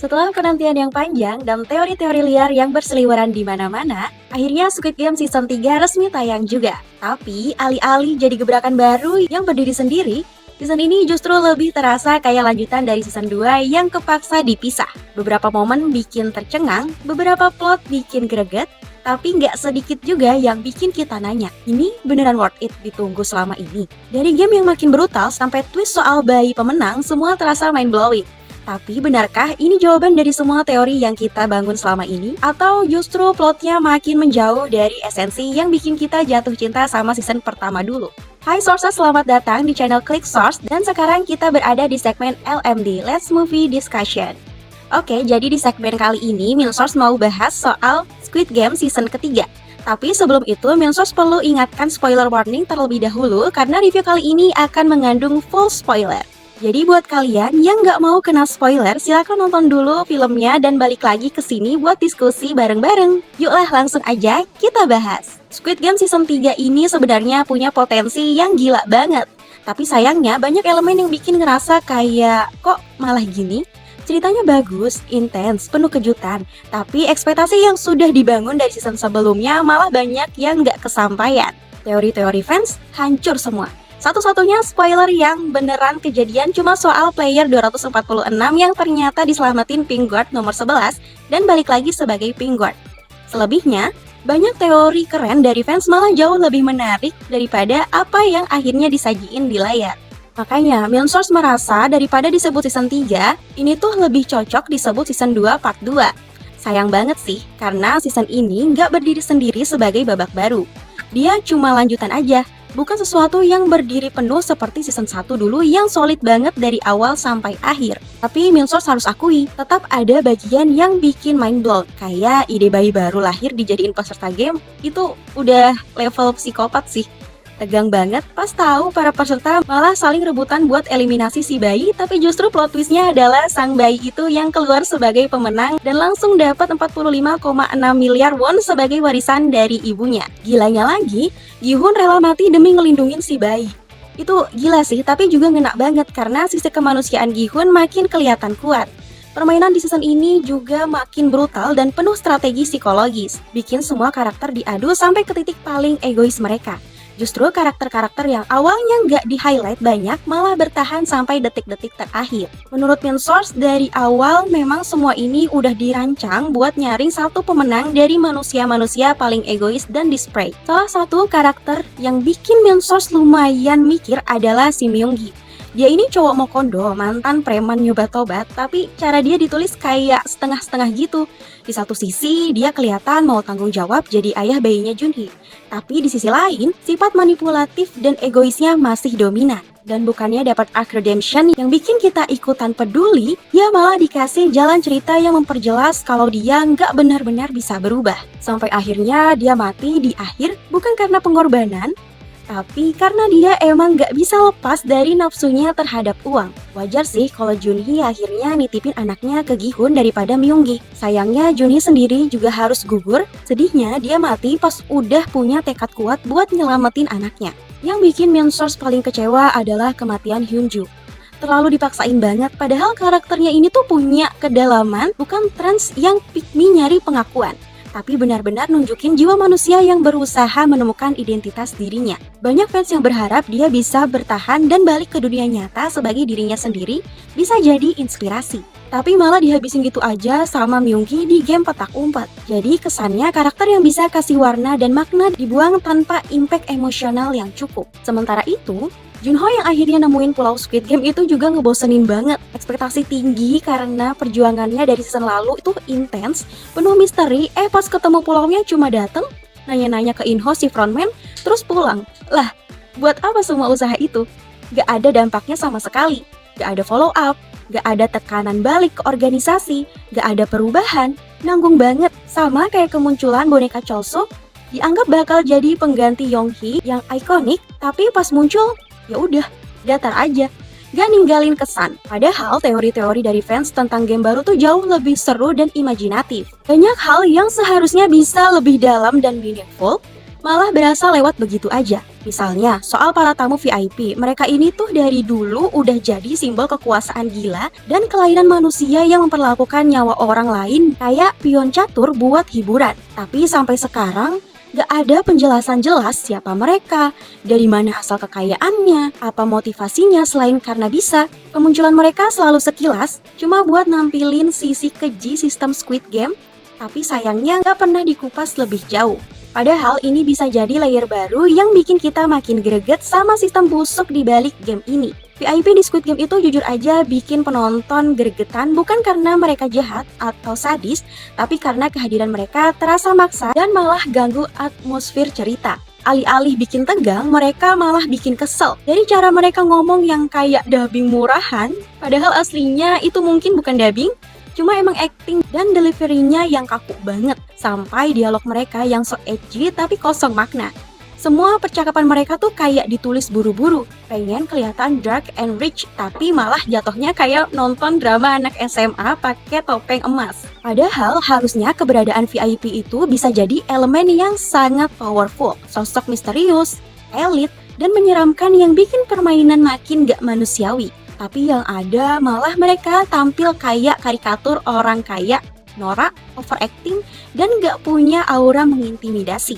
Setelah penantian yang panjang dan teori-teori liar yang berseliweran di mana-mana, akhirnya Squid Game Season 3 resmi tayang juga. Tapi, alih-alih jadi gebrakan baru yang berdiri sendiri, season ini justru lebih terasa kayak lanjutan dari season 2 yang kepaksa dipisah. Beberapa momen bikin tercengang, beberapa plot bikin greget, tapi nggak sedikit juga yang bikin kita nanya, ini beneran worth it ditunggu selama ini? Dari game yang makin brutal sampai twist soal bayi pemenang, semua terasa mind-blowing. Tapi benarkah ini jawaban dari semua teori yang kita bangun selama ini? Atau justru plotnya makin menjauh dari esensi yang bikin kita jatuh cinta sama season pertama dulu? Hai Sources, selamat datang di channel Click Source dan sekarang kita berada di segmen LMD, Let's Movie Discussion. Oke, jadi di segmen kali ini Milsource mau bahas soal Squid Game season ketiga. Tapi sebelum itu, Milsource perlu ingatkan spoiler warning terlebih dahulu karena review kali ini akan mengandung full spoiler. Jadi buat kalian yang nggak mau kena spoiler, silahkan nonton dulu filmnya dan balik lagi ke sini buat diskusi bareng-bareng. Yuklah langsung aja kita bahas. Squid Game Season 3 ini sebenarnya punya potensi yang gila banget. Tapi sayangnya banyak elemen yang bikin ngerasa kayak, kok malah gini? Ceritanya bagus, intens, penuh kejutan. Tapi ekspektasi yang sudah dibangun dari season sebelumnya malah banyak yang nggak kesampaian. Teori-teori fans hancur semua. Satu-satunya spoiler yang beneran kejadian cuma soal player 246 yang ternyata diselamatin Pink Guard nomor 11 dan balik lagi sebagai Pink Guard. Selebihnya, banyak teori keren dari fans malah jauh lebih menarik daripada apa yang akhirnya disajiin di layar. Makanya, Milsource merasa daripada disebut season 3, ini tuh lebih cocok disebut season 2 part 2. Sayang banget sih, karena season ini nggak berdiri sendiri sebagai babak baru. Dia cuma lanjutan aja, bukan sesuatu yang berdiri penuh seperti season 1 dulu yang solid banget dari awal sampai akhir. Tapi Milsource harus akui, tetap ada bagian yang bikin mind blown. Kayak ide bayi baru lahir dijadiin peserta game, itu udah level psikopat sih. Tegang banget pas tahu para peserta malah saling rebutan buat eliminasi si bayi, tapi justru plot twistnya adalah sang bayi itu yang keluar sebagai pemenang dan langsung dapat 45,6 miliar won sebagai warisan dari ibunya. Gilanya lagi, Gi-hun rela mati demi ngelindungin si bayi. Itu gila sih, tapi juga ngena banget karena sisi kemanusiaan Gi-hun makin kelihatan kuat. Permainan di season ini juga makin brutal dan penuh strategi psikologis, bikin semua karakter diadu sampai ke titik paling egois mereka. Justru karakter-karakter yang awalnya nggak di-highlight banyak malah bertahan sampai detik-detik terakhir. Menurut Milsource, dari awal memang semua ini udah dirancang buat nyaring satu pemenang dari manusia-manusia paling egois dan display. Salah satu karakter yang bikin Milsource lumayan mikir adalah si Myung-gi. Dia ini cowok mau kondo, mantan preman nyoba tobat, tapi cara dia ditulis kayak setengah-setengah gitu. Di satu sisi, dia kelihatan mau tanggung jawab jadi ayah bayinya Junhee. Tapi di sisi lain, sifat manipulatif dan egoisnya masih dominan. Dan bukannya dapat arc redemption yang bikin kita ikutan peduli, dia malah dikasih jalan cerita yang memperjelas kalau dia nggak benar-benar bisa berubah. Sampai akhirnya dia mati di akhir bukan karena pengorbanan, tapi karena dia emang gak bisa lepas dari nafsunya terhadap uang. Wajar sih kalau Junhee akhirnya nitipin anaknya ke Gi-hun daripada Myung-gi. Sayangnya Junhee sendiri juga harus gugur, sedihnya dia mati pas udah punya tekad kuat buat nyelamatin anaknya. Yang bikin Milsource paling kecewa adalah kematian Hyunju. Terlalu dipaksain banget, padahal karakternya ini tuh punya kedalaman, bukan trans yang pick me nyari pengakuan. Tapi benar-benar nunjukin jiwa manusia yang berusaha menemukan identitas dirinya. Banyak fans yang berharap dia bisa bertahan dan balik ke dunia nyata sebagai dirinya sendiri, bisa jadi inspirasi. Tapi malah dihabisin gitu aja sama Myung-gi di game petak umpet. Jadi kesannya karakter yang bisa kasih warna dan makna dibuang tanpa impact emosional yang cukup. Sementara itu, Junho yang akhirnya nemuin pulau Squid Game itu juga ngebosenin banget. Ekspektasi tinggi karena perjuangannya dari season lalu itu intens, penuh misteri, pas ketemu pulaunya cuma dateng, nanya-nanya ke Inho si frontman, terus pulang. Lah, buat apa semua usaha itu? Gak ada dampaknya sama sekali, gak ada follow up, gak ada tekanan balik ke organisasi, gak ada perubahan, nanggung banget. Sama kayak kemunculan boneka Cholso, dianggap bakal jadi pengganti Yonghee yang ikonik, tapi pas muncul, ya udah, datar aja, gak ninggalin kesan. Padahal teori-teori dari fans tentang game baru tuh jauh lebih seru dan imajinatif. Banyak hal yang seharusnya bisa lebih dalam dan meaningful, malah berasa lewat begitu aja. Misalnya, soal para tamu VIP, mereka ini tuh dari dulu udah jadi simbol kekuasaan gila dan kelainan manusia yang memperlakukan nyawa orang lain kayak pion catur buat hiburan. Tapi sampai sekarang, gak ada penjelasan jelas siapa mereka, dari mana asal kekayaannya, apa motivasinya selain karena bisa. Kemunculan mereka selalu sekilas, cuma buat nampilin sisi keji sistem Squid Game, tapi sayangnya gak pernah dikupas lebih jauh. Padahal ini bisa jadi layer baru yang bikin kita makin greget sama sistem busuk di balik game ini. VIP di Squid Game itu jujur aja bikin penonton gregetan bukan karena mereka jahat atau sadis, tapi karena kehadiran mereka terasa maksa dan malah ganggu atmosfer cerita. Alih-alih bikin tegang, mereka malah bikin kesel. Dari cara mereka ngomong yang kayak dubbing murahan, padahal aslinya itu mungkin bukan dubbing, cuma emang acting dan delivery-nya yang kaku banget. Sampai dialog mereka yang so edgy tapi kosong makna. Semua percakapan mereka tuh kayak ditulis buru-buru. Pengen kelihatan dark and rich, tapi malah jatuhnya kayak nonton drama anak SMA pakai topeng emas. Padahal harusnya keberadaan VIP itu bisa jadi elemen yang sangat powerful. Sosok misterius, elit, dan menyeramkan yang bikin permainan makin gak manusiawi. Tapi yang ada malah mereka tampil kayak karikatur orang kaya, norak, overacting, dan gak punya aura mengintimidasi.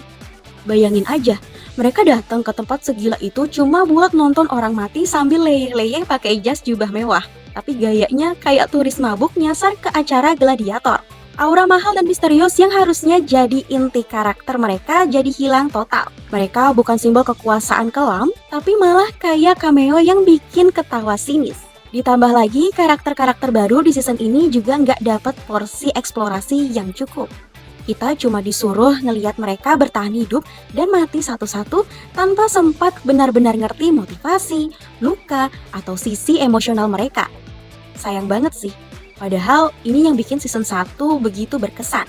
Bayangin aja, mereka datang ke tempat segila itu cuma buat nonton orang mati sambil leyeh-leyeh pakai jas jubah mewah. Tapi gayanya kayak turis mabuk nyasar ke acara gladiator. Aura mahal dan misterius yang harusnya jadi inti karakter mereka jadi hilang total. Mereka bukan simbol kekuasaan kelam, tapi malah kayak cameo yang bikin ketawa sinis. Ditambah lagi, karakter-karakter baru di season ini juga nggak dapet porsi eksplorasi yang cukup. Kita cuma disuruh ngelihat mereka bertahan hidup dan mati satu-satu tanpa sempat benar-benar ngerti motivasi, luka, atau sisi emosional mereka. Sayang banget sih. Padahal ini yang bikin season 1 begitu berkesan.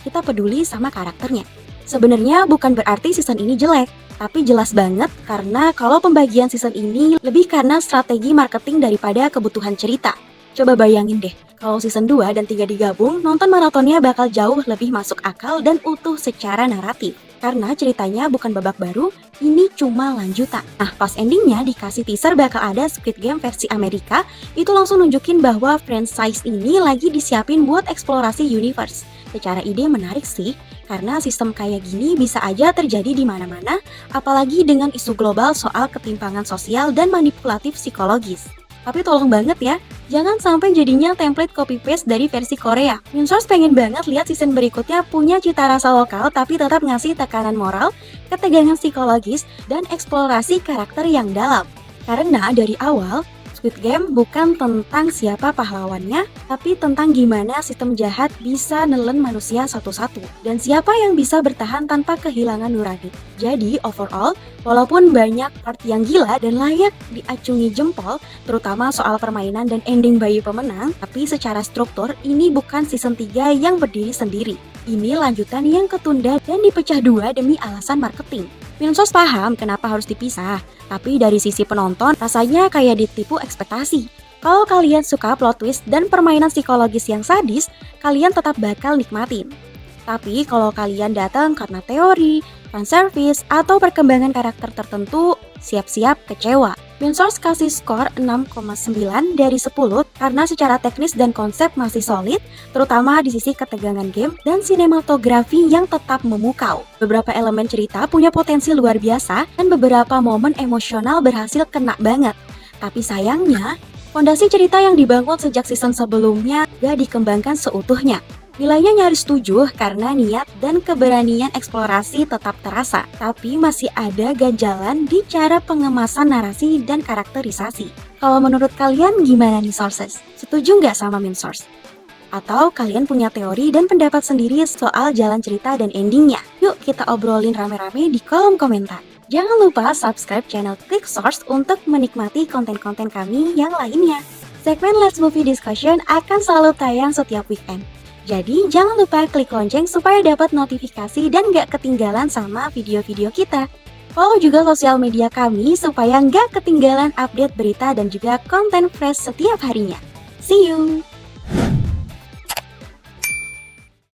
Kita peduli sama karakternya. Sebenarnya bukan berarti season ini jelek, tapi jelas banget karena kalau pembagian season ini lebih karena strategi marketing daripada kebutuhan cerita. Coba bayangin deh, kalau season 2 dan 3 digabung, nonton maratonnya bakal jauh lebih masuk akal dan utuh secara naratif. Karena ceritanya bukan babak baru, ini cuma lanjutan. Nah, pas endingnya dikasih teaser bakal ada Squid Game versi Amerika, itu langsung nunjukin bahwa franchise ini lagi disiapin buat eksplorasi universe. Secara ide menarik sih, karena sistem kayak gini bisa aja terjadi di mana-mana, apalagi dengan isu global soal ketimpangan sosial dan manipulatif psikologis. Tapi tolong banget ya, jangan sampai jadinya template copy-paste dari versi Korea. Minsource pengen banget lihat season berikutnya punya cita rasa lokal tapi tetap ngasih tekanan moral, ketegangan psikologis, dan eksplorasi karakter yang dalam. Karena dari awal, Squid Game bukan tentang siapa pahlawannya, tapi tentang gimana sistem jahat bisa nelen manusia satu-satu, dan siapa yang bisa bertahan tanpa kehilangan nurani. Jadi overall, walaupun banyak part yang gila dan layak diacungi jempol, terutama soal permainan dan ending bayi pemenang, tapi secara struktur ini bukan season 3 yang berdiri sendiri. Ini lanjutan yang ketunda dan dipecah dua demi alasan marketing. Minsource paham kenapa harus dipisah, tapi dari sisi penonton rasanya kayak ditipu ekspektasi. Kalau kalian suka plot twist dan permainan psikologis yang sadis, kalian tetap bakal nikmatin. Tapi kalau kalian datang karena teori, fanservice, atau perkembangan karakter tertentu, siap-siap kecewa. Minsource kasih skor 6,9 dari 10 karena secara teknis dan konsep masih solid, terutama di sisi ketegangan game dan sinematografi yang tetap memukau. Beberapa elemen cerita punya potensi luar biasa dan beberapa momen emosional berhasil kena banget. Tapi sayangnya, fondasi cerita yang dibangun sejak season sebelumnya gak dikembangkan seutuhnya. Nilainya nyaris 7 karena niat dan keberanian eksplorasi tetap terasa, tapi masih ada ganjalan di cara pengemasan narasi dan karakterisasi. Kalau menurut kalian gimana nih sources? Setuju nggak sama Minsource? Atau kalian punya teori dan pendapat sendiri soal jalan cerita dan endingnya? Yuk kita obrolin rame-rame di kolom komentar. Jangan lupa subscribe channel Click Source untuk menikmati konten-konten kami yang lainnya. Segmen Let's Movie Discussion akan selalu tayang setiap weekend. Jadi jangan lupa klik lonceng supaya dapat notifikasi dan gak ketinggalan sama video-video kita. Follow juga sosial media kami supaya gak ketinggalan update berita dan juga konten fresh setiap harinya. See you!